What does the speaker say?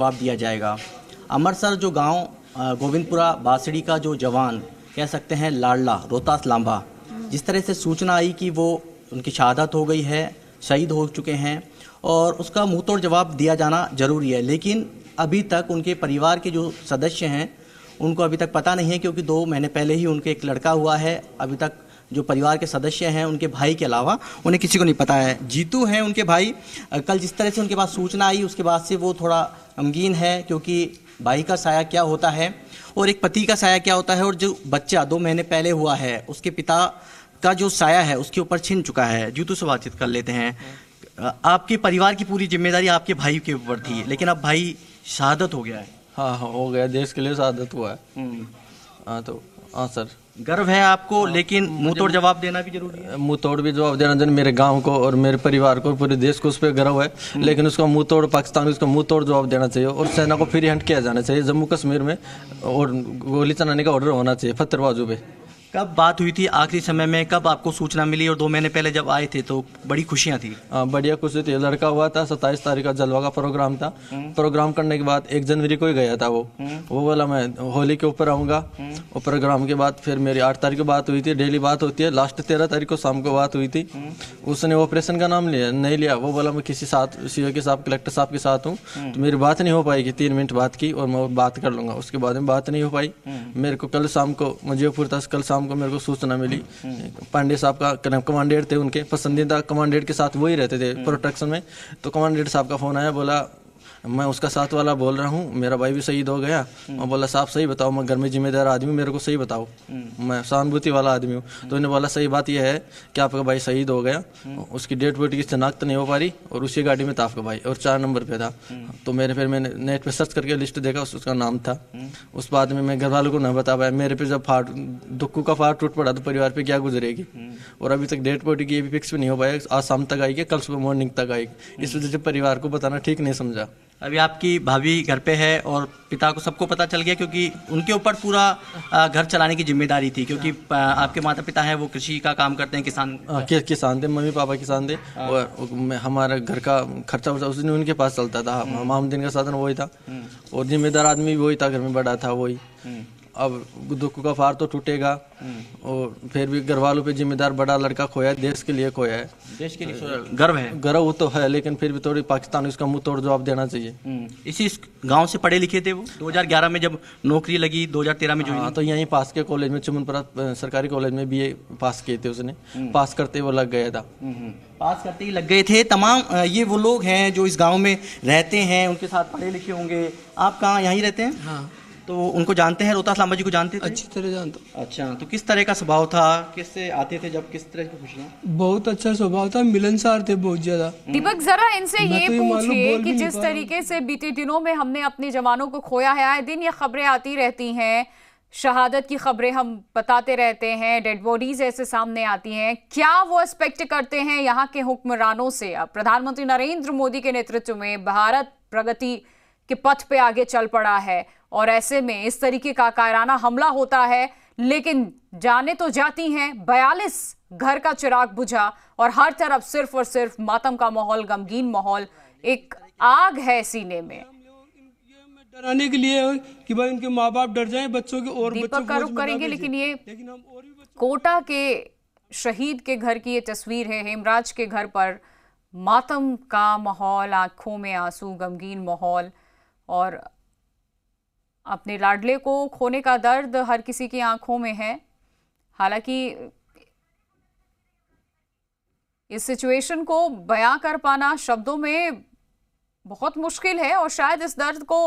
जवाब दिया जाएगा। अमृतसर जो गांव गोविंदपुरा बासड़ी का जो जवान कह सकते हैं लाडला रोहतास लांबा, जिस तरह से सूचना आई कि वो उनकी शहादत हो गई है, शहीद हो चुके हैं और उसका मुंह तोड़ जवाब दिया जाना जरूरी है। लेकिन अभी तक उनके परिवार के जो सदस्य हैं उनको अभी तक पता नहीं है, क्योंकि 2 महीने पहले ही उनके एक लड़का हुआ है। अभी तक जो परिवार के सदस्य हैं उनके भाई के अलावा उन्हें किसी को नहीं पता है। जीतू हैं उनके भाई। कल जिस तरह से उनके पास सूचना आई उसके बाद से वो थोड़ा गमगीन है, क्योंकि भाई का साया क्या होता है और एक पति का साया क्या होता है, और जो बच्चा 2 महीने पहले हुआ है उसके पिता का जो साया है उसके ऊपर छिन चुका है। जीतू से बातचीत कर लेते हैं। आपके परिवार की पूरी जिम्मेदारी आपके भाई के ऊपर थी, लेकिन अब भाई शहादत हो गया है। हाँ हो गया, देश के लिए शहादत हुआ है। हाँ तो हाँ सर, गर्व है आपको, लेकिन मुंह तोड़ जवाब देना भी जरूरी है। मुंह तोड़ भी जवाब देना चाहिए। मेरे गांव को और मेरे परिवार को, पूरे देश को उस पर गर्व है, लेकिन उसका मुंह तोड़, पाकिस्तान को उसका मुंह तोड़ जवाब देना चाहिए और सेना को फ्री हैंड किया जाना चाहिए। जम्मू कश्मीर में और गोली चलाने का ऑर्डर होना चाहिए पत्थरबाजों पे। कब बात हुई थी आखिरी समय में, कब आपको सूचना मिली? और 2 महीने पहले जब आए थे तो बड़ी खुशियां थी। बढ़िया खुशी थी। लड़का हुआ था, 27 तारीख का जलवा का प्रोग्राम था। प्रोग्राम करने के बाद 1 जनवरी को ही गया था वो बोला मैं होली के ऊपर आऊँगा। और प्रोग्राम के बाद फिर मेरी 8 तारीख को बात हुई थी। डेली बात होती है। लास्ट 13 तारीख को शाम को बात हुई थी। उसने ऑपरेशन का नाम नहीं लिया। वो बोला मैं किसी साथ सीओ के साथ, कलेक्टर साहब के साथ हूँ, तो मेरी बात नहीं हो पाएगी। 3 मिनट बात की और मैं बात कर लूँगा। उसके बाद में बात नहीं हो पाई। मेरे को कल शाम को मुजफ्फरपुर था, कल शाम को मेरे को सूचना मिली। पांडे साहब का कमांडेंट थे, उनके पसंदीदा कमांडेंट के साथ वही रहते थे प्रोटेक्शन में। तो कमांडेंट साहब का फोन आया, बोला मैं उसका साथ वाला बोल रहा हूँ, मेरा भाई भी शहीद हो गया। और बोला साहब सही बताओ, मैं घर में जिम्मेदार आदमी, मेरे को सही बताओ, मैं सहानुभूति वाला आदमी हूँ। तो उन्होंने बोला सही बात यह है कि आपका भाई शहीद हो गया, उसकी डेड बॉडी की शनाख्त नहीं हो पा रही और उसी गाड़ी में था आपका भाई और 4 नंबर पे था। तो मैंने नेट पे सर्च करके लिस्ट देखा, उसका नाम था। उस बाद में मैं घर वालों को नहीं बता पाया। मेरे पे जब दुक्कू का फाड़ टूट पड़ा तो परिवार पे क्या गुजरेगी। और अभी तक डेड बॉडी की फिक्स भी नहीं हो पाया। आज शाम तक आएगी, कल सुबह मॉर्निंग तक आएगी। इस वजह से परिवार को बताना ठीक नहीं समझा। अभी आपकी भाभी घर पे है और पिता को सबको पता चल गया, क्योंकि उनके ऊपर पूरा घर चलाने की जिम्मेदारी थी, क्योंकि आपके माता पिता हैं वो कृषि का काम करते हैं, किसान थे, मम्मी पापा किसान थे। और हमारा घर का खर्चा वर्चा उसी उनके पास चलता था। आमदनी का साधन वही था और जिम्मेदार आदमी भी वही था, घर में बड़ा था वही। अब दुख का फार तो टूटेगा और फिर भी घर वालों पे जिम्मेदार बड़ा लड़का खोया है, देश के लिए खोया है। देश के लिए गर्व है, गर्व वो तो है, लेकिन फिर भी थोड़ी पाकिस्तान इसका मुंह तोड़ जवाब देना चाहिए। इसी गांव से पढ़े लिखे थे वो। 2011 में जब नौकरी लगी, 2013 में जो तो यहीं पास के कॉलेज में, चुमनपुरा सरकारी कॉलेज में BA पास किए थे उसने। पास करते वो लग गया था। पास करते ही लग गए थे। तमाम ये वो लोग हैं जो इस गाँव में रहते हैं, उनके साथ पढ़े लिखे होंगे। आप कहाँ यहीं रहते हैं? हाँ। तो उनको जानते हैं, रोहतास लांबा जी को जानते थे? अच्छी तरह जानता हूँ। अच्छा, तो किस तरह का स्वभाव था, किससे आते थे जब, किस तरह की खुशियाँ? बहुत अच्छा स्वभाव था, मिलनसार थे बहुत ज्यादा। दीपक जरा इनसे ये पूछिए कि भी जिस तरीके से बीते दिनों में हमने अपने जवानों को खोया है, आए दिन ये खबरें आती रहती हैं, शहादत की खबरें हम बताते रहते हैं, डेड बॉडीज ऐसे सामने आती हैं, क्या वो एक्सपेक्ट करते हैं यहाँ के हुक्मरानों से? अब प्रधानमंत्री नरेंद्र मोदी के नेतृत्व में भारत प्रगति के पथ पे आगे चल पड़ा है और ऐसे में इस तरीके का कायराना हमला होता है, लेकिन जाने तो जाती हैं। 42 घर का चिराग बुझा और हर तरफ सिर्फ और सिर्फ मातम का माहौल, गमगीन माहौल, एक आग है सीने में। डराने के लिए कि भाई उनके माँ बाप डर जाएं, बच्चों के और दीपक का रुख करेंगे, लेकिन ये कोटा के शहीद के घर की ये तस्वीर है। हेमराज के घर पर मातम का माहौल, आंखों में आंसू, गमगीन माहौल और अपने लाडले को खोने का दर्द हर किसी की आंखों में है। हालांकि इस सिचुएशन को बयां कर पाना शब्दों में बहुत मुश्किल है और शायद इस दर्द को